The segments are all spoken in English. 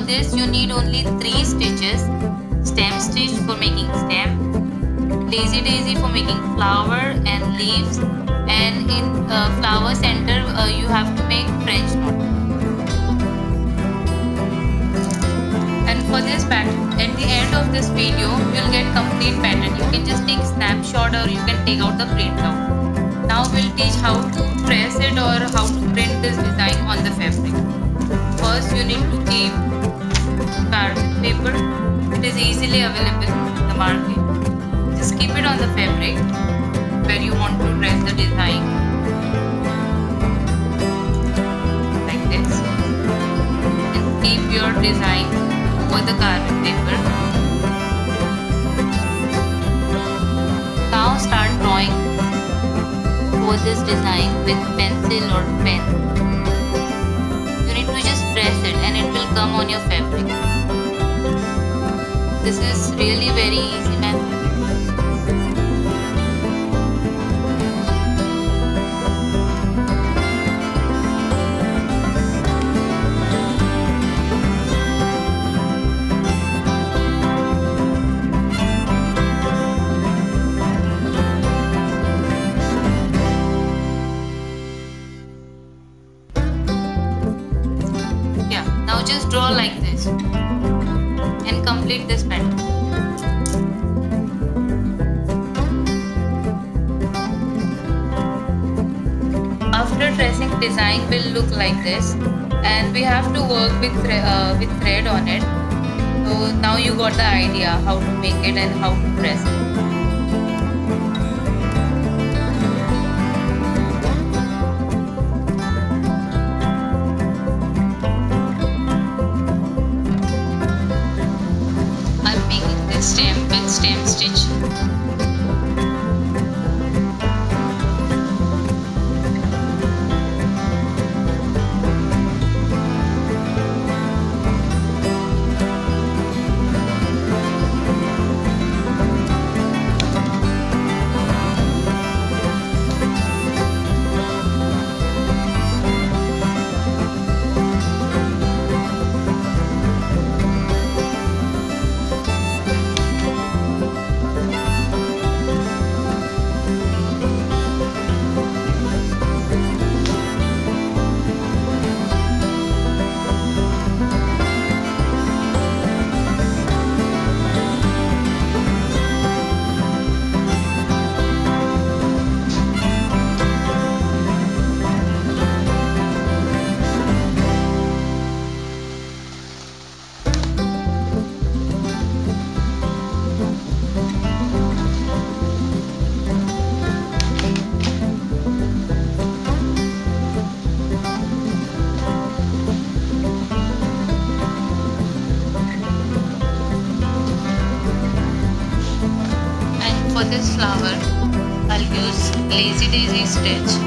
this you need only 3 stitches. Stem stitch for making stem, lazy daisy for making flower and leaves, and in flower center you have to make French knot. And for this pattern, at the end of this video you'll get complete pattern. You can just take snapshot or you can take out the printout. Now we'll teach how to press it or how to print this design on the fabric. First you need to keep carbon paper. It is easily available in the market. Just keep it on the fabric where you want to press the design, like this, and keep your design over the carbon paper. Now start drawing over this design with pencil or pen. You need to just press it and it will come on your fabric. This is really very easy method. Now just draw like this and complete this pattern. After tracing, design will look like this, and we have to work with thread on it. So now you got the idea how to make it and how to press it. Stem with stem stitch. For this flower, I'll use lazy daisy stitch.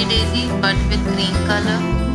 daisy but with green color.